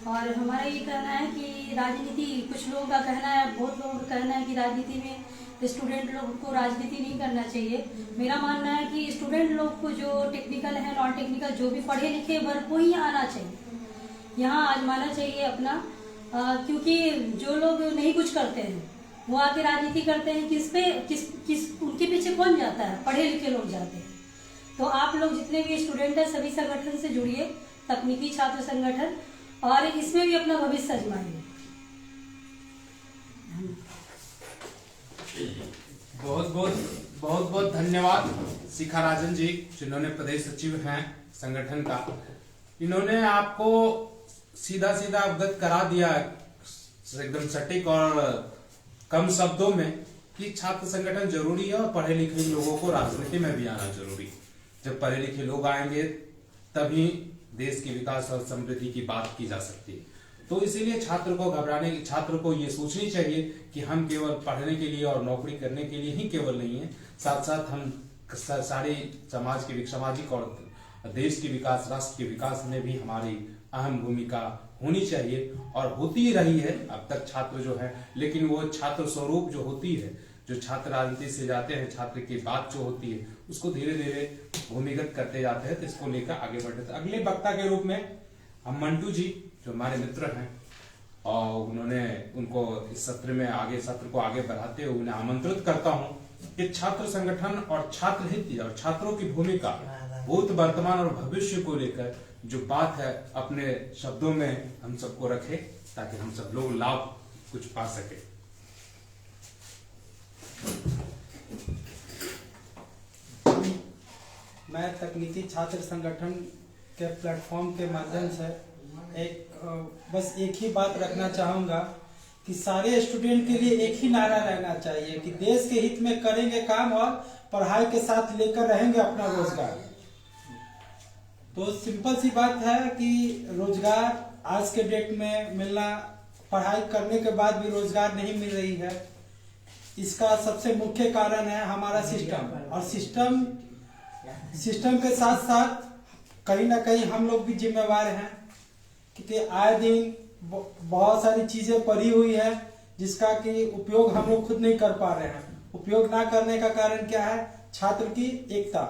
और हमारा ये कहना है कि राजनीति, कुछ लोगों का कहना है, बहुत लोगों का कहना है कि राजनीति में स्टूडेंट लोगों को राजनीति नहीं करना चाहिए। मेरा मानना है कि स्टूडेंट लोग को जो टेक्निकल है, नॉन टेक्निकल, जो भी पढ़े लिखे वर्ग को ही आना चाहिए, यहाँ आजमाना चाहिए अपना। क्योंकि जो लोग नहीं कुछ करते हैं वो आके राजनीति करते हैं, किस उनके पीछे कौन जाता है? पढ़े लिखे लोग जाते हैं। तो आप लोग जितने भी स्टूडेंट हैं सभी संगठन से जुड़िए, तकनीकी छात्र संगठन, और इसमें भी अपना भविष्य आजमाइए। बहुत बहुत धन्यवाद शिखा राजन जी, जिन्होंने प्रदेश सचिव हैं संगठन का। इन्होंने आपको सीधा सीधा अवगत करा दिया एकदम सटीक और कम शब्दों में कि छात्र संगठन जरूरी है और पढ़े लिखे लोगों को राजनीति में भी आना जरूरी है। जब पढ़े लिखे लोग आएंगे तभी देश के विकास और समृद्धि की बात की जा सकती है। तो इसीलिए छात्र को ये सोचनी चाहिए कि हम केवल पढ़ने के लिए और नौकरी करने के लिए ही केवल नहीं है, साथ साथ हम सारी सामाजिक और देश के विकास, राष्ट्र के विकास में भी हमारी अहम भूमिका होनी चाहिए और होती रही है अब तक छात्र जो है। लेकिन वो छात्र स्वरूप जो होती है, जो छात्र राजनीति से जाते हैं, छात्र की बात जो होती है उसको धीरे धीरे भूमिगत करते जाते हैं। तो इसको लेकर आगे बढ़ते। अगले वक्ता के रूप में हम मंटू जी, जो हमारे मित्र हैं, और उनको इस सत्र को आगे बढ़ाते हुए उन्हें आमंत्रित करता हूं कि छात्र संगठन और छात्र हित और छात्रों की भूमिका भूत, वर्तमान और भविष्य को लेकर जो बात है अपने शब्दों में हम सबको रखे, ताकि हम सब लोग लाभ कुछ पा सके। मैं तकनीकी छात्र संगठन के प्लेटफॉर्म के माध्यम से बस एक ही बात रखना चाहूँगा कि सारे स्टूडेंट के लिए एक ही नारा रहना चाहिए कि देश के हित में करेंगे काम और पढ़ाई के साथ लेकर रहेंगे अपना रोजगार। तो सिंपल सी बात है कि रोजगार आज के डेट में मिलना, पढ़ाई करने के बाद भी रोजगार नहीं मिल रही है। इसका सबसे मुख्य कारण है हमारा सिस्टम, और सिस्टम के साथ साथ कहीं ना कहीं हम लोग भी जिम्मेवार हैं, क्योंकि आए दिन बहुत सारी चीजें पड़ी हुई है जिसका कि उपयोग हम लोग खुद नहीं कर पा रहे हैं। उपयोग ना करने का कारण क्या है? छात्र की एकता।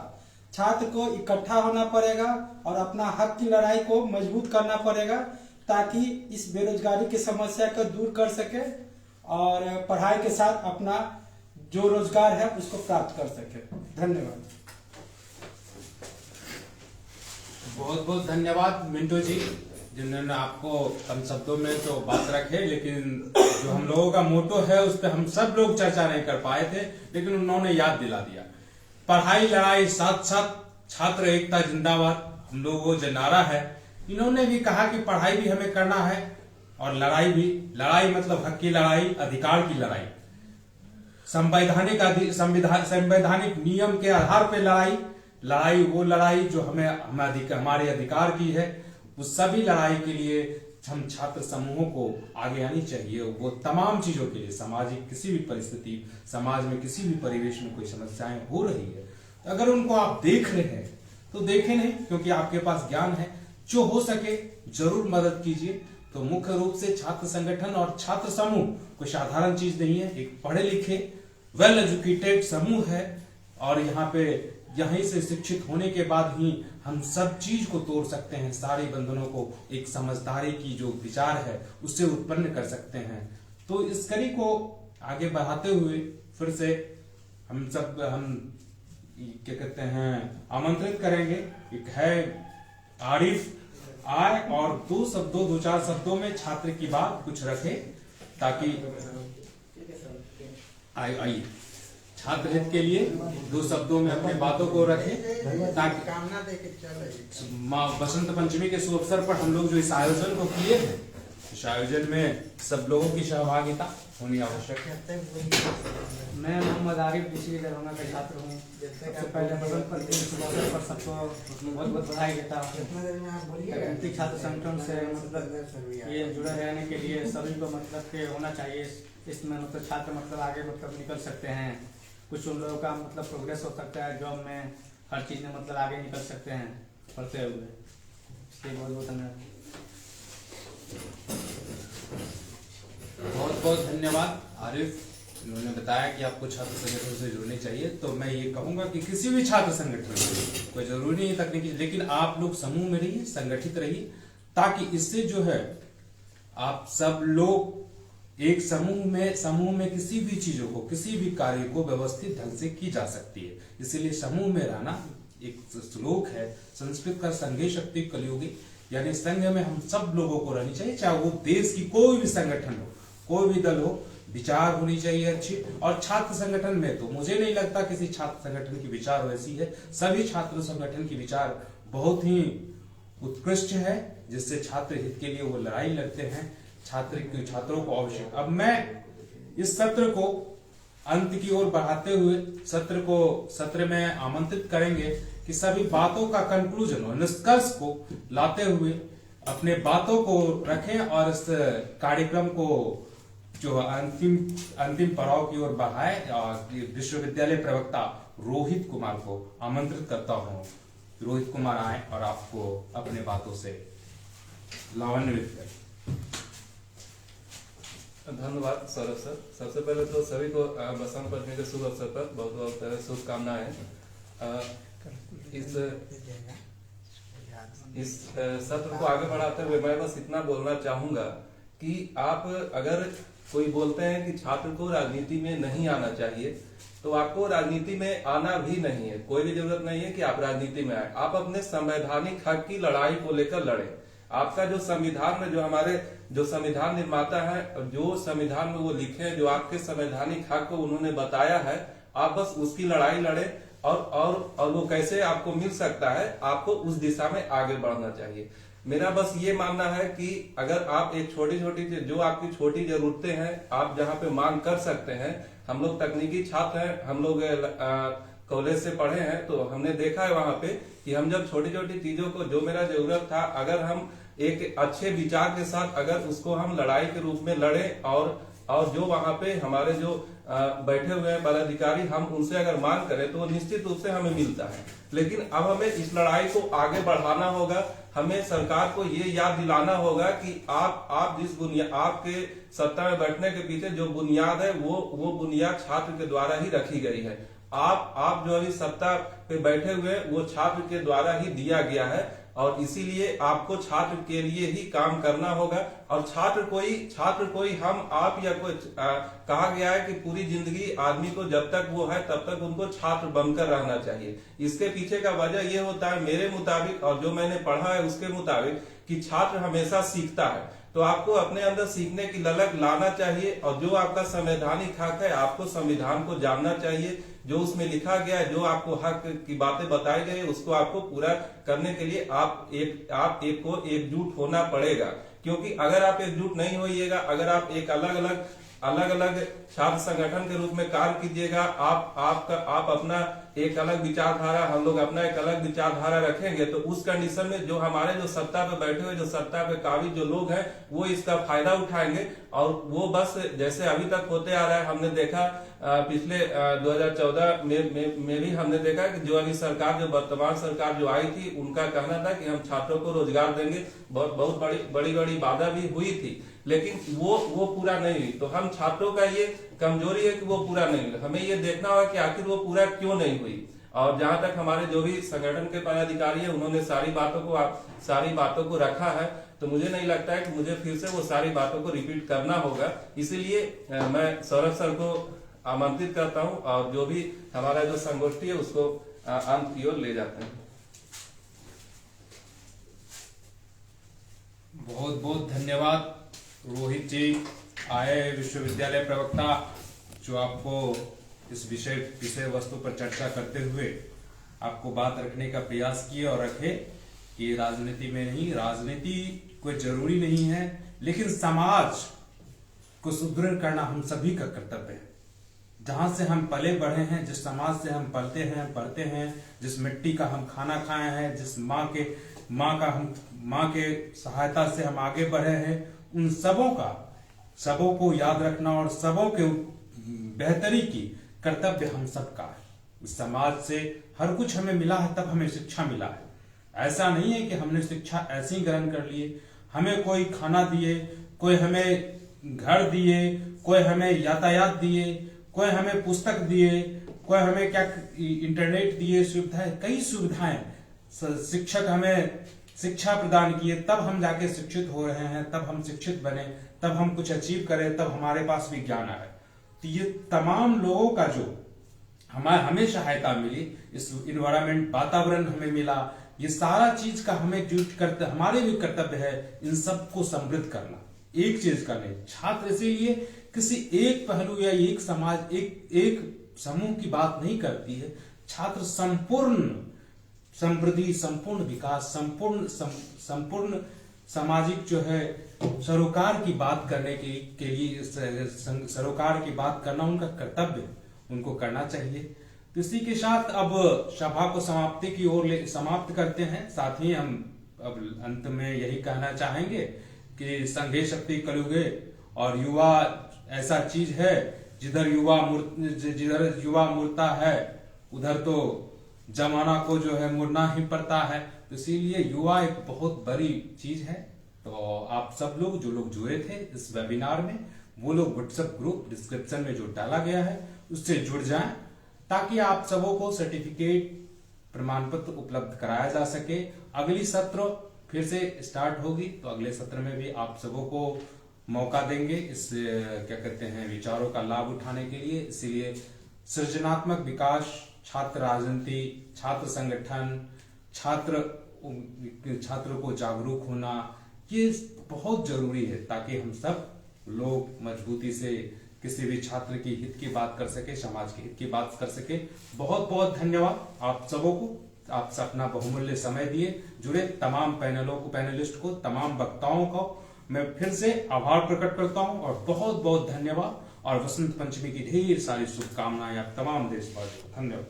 छात्र को इकट्ठा होना पड़ेगा और अपना हक की लड़ाई को मजबूत करना पड़ेगा, ताकि इस बेरोजगारी की समस्या को दूर कर सके और पढ़ाई के साथ अपना जो रोजगार है उसको प्राप्त कर सके। धन्यवाद। बहुत बहुत धन्यवाद मिंटू जी, जिन्होंने आपको कम शब्दों में तो बात रखे, लेकिन जो हम लोगों का मोटो है उस पर हम सब लोग चर्चा नहीं कर पाए थे, लेकिन उन्होंने याद दिला दिया। पढ़ाई लड़ाई साथ साथ छात्र एकता जिंदाबाद हम लोगों को जो नारा है, इन्होंने भी कहा कि पढ़ाई भी हमें करना है और लड़ाई भी। लड़ाई मतलब हक की लड़ाई, अधिकार की लड़ाई, संवैधानिक नियम के आधार पर लड़ाई वो लड़ाई जो हमारे अधिकार की है। उस सभी लड़ाई के लिए हम छात्र समूहों को आगे आनी चाहिए। वो तमाम चीजों के लिए, सामाजिक किसी भी परिस्थिति, समाज में किसी भी परिवेश में कोई समस्याएं हो रही है, तो अगर उनको आप देख रहे हैं तो देखें नहीं, क्योंकि आपके पास ज्ञान है, जो हो सके जरूर मदद कीजिए। तो मुख्य रूप से छात्र संगठन और छात्र समूह कोई साधारण चीज नहीं है, एक पढ़े लिखे वेल एजुकेटेड समूह है, और यहीं से शिक्षित होने के बाद ही हम सब चीज को तोड़ सकते हैं, सारे बंधनों को एक समझदारी की जो विचार है उससे उत्पन्न कर सकते हैं। तो इस कड़ी को आगे बढ़ाते हुए फिर से हम क्या कहते हैं, आमंत्रित करेंगे। एक है आरिफ आए और दो चार शब्दों में छात्र की बात कुछ रखे, ताकि आइए छात्र हित के लिए 2 शब्दों में अपने बातों को रखें, ताकि कामना देके चले। बसंत पंचमी के शुभ अवसर पर हम लोग जो इस आयोजन को किए हैं, इस आयोजन में सब लोगों की सहभागिता होनी आवश्यक है। मैं मोहम्मद आरिफ दूसरी दरभंगा का छात्र हूँ। सबसे पहले बसंत पंचमी के शुभ अवसर पर सबको बहुत बहुत बधाई देता हूँ। तकनीकी छात्र संगठन से मतलब ये जुड़े रहने के लिए सभी को मतलब के होना चाहिए। इसमें मतलब छात्र मतलब आगे मतलब निकल सकते हैं, कुछ उन लोगों का मतलब प्रोग्रेस हो सकता है, जॉब में हर चीज में मतलब आगे निकल सकते हैं पढ़ते हुए। इसलिए बहुत बहुत धन्यवाद। बहुत बहुत धन्यवाद आरिफ, उन्होंने बताया कि आपको छात्र संगठन से जुड़ने चाहिए। तो मैं ये कहूंगा कि किसी भी छात्र संगठन में कोई जरूरी नहीं है तकनीकी, लेकिन आप लोग समूह में रहिए, संगठित रहिए, ताकि इससे जो है आप सब लोग एक समूह में किसी भी चीजों को, किसी भी कार्य को व्यवस्थित ढंग से की जा सकती है। इसीलिए समूह में रहना एक श्लोक है संस्कृत का, संघे शक्ति कलयुगी, यानी संघ में हम सब लोगों को रहनी चाहिए, चाहे वो देश की कोई भी संगठन हो, कोई भी दल हो, विचार होनी चाहिए अच्छी। और छात्र संगठन में तो मुझे नहीं लगता किसी छात्र संगठन की विचार वैसी है। सभी छात्र संगठन की विचार बहुत ही उत्कृष्ट है, जिससे छात्र हित के लिए वो लड़ाई लड़ते हैं, छात्रों को आवश्यक। अब मैं इस सत्र को अंत की ओर बढ़ाते हुए सत्र में आमंत्रित करेंगे कि सभी बातों का कंक्लूजन और निष्कर्ष को लाते हुए अपने बातों को रखें और इस कार्यक्रम को जो अंतिम पड़ाव की ओर बढ़ाए। और विश्वविद्यालय प्रवक्ता रोहित कुमार को आमंत्रित करता हूं, रोहित कुमार आए और आपको अपने बातों से लाभान्वित करें। धन्यवाद सौरभ सर। सबसे पहले तो सभी को बसंत पंचमी के शुभ अवसर पर बहुत बहुत शुभकामनाएं। इस सत्र को आगे बढ़ाते हुए मैं बस इतना बोलना चाहूंगा कि आप अगर कोई बोलते हैं कि छात्र को राजनीति में नहीं आना चाहिए, तो आपको राजनीति में आना भी नहीं है। कोई भी जरूरत नहीं है कि आप राजनीति में आए। आप अपने संवैधानिक हक की लड़ाई को लेकर लड़ें। आपका जो संविधान में, जो हमारे जो संविधान निर्माता है, जो संविधान में वो लिखे हैं, जो आपके संवैधानिक हक को उन्होंने बताया है, आप बस उसकी लड़ाई लड़े। और वो कैसे आपको मिल सकता है, आपको उस दिशा में आगे बढ़ना चाहिए। मेरा बस ये मानना है कि अगर आप एक छोटी छोटी जो आपकी छोटी जरूरतें हैं, आप जहाँ पे मांग कर सकते हैं। हम लोग तकनीकी छात्र हैं, हम लोग कॉलेज से पढ़े हैं, तो हमने देखा है वहां पे कि हम जब छोटी छोटी चीजों को, जो मेरा जरूरत था, अगर हम एक अच्छे विचार के साथ अगर उसको हम लड़ाई के रूप में लड़े और जो वहां पे हमारे जो बैठे हुए हैं पदाधिकारी, हम उनसे अगर मांग करें तो निश्चित रूप से हमें मिलता है। लेकिन अब हमें इस लड़ाई को आगे बढ़ाना होगा। हमें सरकार को ये याद दिलाना होगा कि आप जिस बुनियाद, आपके सत्ता में बैठने के पीछे जो बुनियाद है वो बुनियाद छात्र के द्वारा ही रखी गई है। आप जो अभी सत्ता पे बैठे हुए हैं वो छात्र के द्वारा ही दिया गया है, और इसीलिए आपको छात्र के लिए ही काम करना होगा। और छात्र कोई हम आप या कोई कहा गया है कि पूरी जिंदगी आदमी को जब तक वो है तब तक उनको छात्र बनकर रहना चाहिए। इसके पीछे का वजह ये होता है मेरे मुताबिक, और जो मैंने पढ़ा है उसके मुताबिक, कि छात्र हमेशा सीखता है। तो आपको अपने अंदर सीखने की ललक लाना चाहिए, और जो आपका संवैधानिक हक है आपको संविधान को जानना चाहिए। जो उसमें लिखा गया है, जो आपको हक की बातें बताई गई है, उसको आपको पूरा करने के लिए आप एक को एकजुट होना पड़ेगा। क्योंकि अगर आप एकजुट नहीं होइएगा, अगर आप एक अलग अलग छात्र संगठन के रूप में कार्य कीजिएगा, आप अपना एक अलग विचारधारा, हम लोग अपना एक अलग विचारधारा रखेंगे, तो उस कंडीशन में जो हमारे जो सत्ता पे बैठे हुए, जो सत्ता पे काबिज जो लोग हैं, वो इसका फायदा उठाएंगे। और वो बस जैसे अभी तक होते आ रहा है, हमने देखा पिछले 2014 में भी हमने देखा कि जो अभी सरकार, जो वर्तमान सरकार जो आई थी, उनका कहना था कि हम छात्रों को रोजगार देंगे। बहुत बड़ी वादा भी हुई थी, लेकिन वो पूरा नहीं हुई। तो हम छात्रों का ये कमजोरी है कि वो पूरा नहीं हुई। हमें ये देखना होगा कि आखिर वो पूरा क्यों नहीं हुई। और जहां तक हमारे जो भी संगठन के पदाधिकारी है, उन्होंने सारी बातों को रखा है, तो मुझे नहीं लगता है कि मुझे फिर से वो सारी बातों को रिपीट करना होगा। इसीलिए मैं सौरभ सर को आमंत्रित करता हूं, और जो भी हमारा जो संगोष्ठी है उसको अंत की ओर ले जाते हैं। बहुत बहुत धन्यवाद रोहित जी आए, विश्वविद्यालय प्रवक्ता, जो आपको इस विषय वस्तु पर चर्चा करते हुए आपको बात रखने का प्रयास किए और रखे कि राजनीति में नहीं, राजनीति कोई जरूरी नहीं है, लेकिन समाज को सुदृढ़ करना हम सभी का कर्तव्य है। जहां से हम पले बढ़े हैं, जिस समाज से हम पलते हैं पढ़ते हैं, जिस मिट्टी का हम खाना खाए हैं, जिस माँ के सहायता से हम आगे बढ़े हैं, उन सबों को याद रखना और सबों के बेहतरी की कर्तव्य हम सबका है। इस समाज से हर कुछ हमें मिला है, तब हमें शिक्षा मिला है। ऐसा नहीं है कि हमने शिक्षा ऐसे ही ग्रहण कर लिए। हमें कोई खाना दिए, कोई हमें घर दिए, कोई हमें यातायात दिए, कोई हमें पुस्तक दिए, कोई हमें क्या इंटरनेट दिए, कई सुविधाएं। शिक्षक हमें शिक्षा प्रदान किए, तब हम जाके शिक्षित हो रहे हैं, तब हम शिक्षित बने, तब हम कुछ अचीव करें, तब हमारे पास भी ज्ञान आए। तो ये तमाम लोगों का जो हमें सहायता मिली, इस इन्वायरमेंट, वातावरण हमें मिला, ये सारा चीज का हमारे भी कर्तव्य है इन सबको समृद्ध करना। एक चीज का नहीं, छात्र इसीलिए किसी एक पहलू या एक समाज एक समूह की बात नहीं करती है। छात्र संपूर्ण समृद्धि, संपूर्ण विकास, संपूर्ण सामाजिक जो है सरोकार की बात करने के लिए सरोकार की बात करना उनका कर्तव्य है, उनको करना चाहिए। तो इसी के साथ अब सभा को समाप्ति की ओर समाप्त करते हैं। साथ ही हम अब अंत में यही कहना चाहेंगे कि संघे शक्ति कलयुगे और युवा ऐसा चीज है जिधर युवा मुड़ता है उधर तो जमाना को जो है मुड़ना ही पड़ता है। तो इसीलिए युवा एक बहुत बड़ी चीज है। तो आप सब लोग जो लोग जुड़े थे इस वेबिनार में, वो लोग व्हाट्सएप ग्रुप डिस्क्रिप्शन में जो डाला गया है उससे जुड़ जाएं, ताकि आप सबों को सर्टिफिकेट प्रमाण पत्र उपलब्ध कराया जा सके। अगली सत्र फिर से स्टार्ट होगी, तो अगले सत्र में भी आप सबों को मौका देंगे इस क्या कहते हैं विचारों का लाभ उठाने के लिए। इसीलिए सृजनात्मक विकास, छात्र राजनीति, छात्र संगठन, छात्रों को जागरूक होना, ये बहुत जरूरी है ताकि हम सब लोग मजबूती से किसी भी छात्र की हित की बात कर सके, समाज के हित की बात कर सके। बहुत बहुत धन्यवाद आप सबों को, आप अपना बहुमूल्य समय दिए। जुड़े तमाम पैनलिस्ट को, तमाम वक्ताओं को मैं फिर से आभार प्रकट करता हूं और बहुत बहुत धन्यवाद। और वसंत पंचमी की ढेर सारी शुभकामनाएं आप तमाम देशवासियों को। धन्यवाद।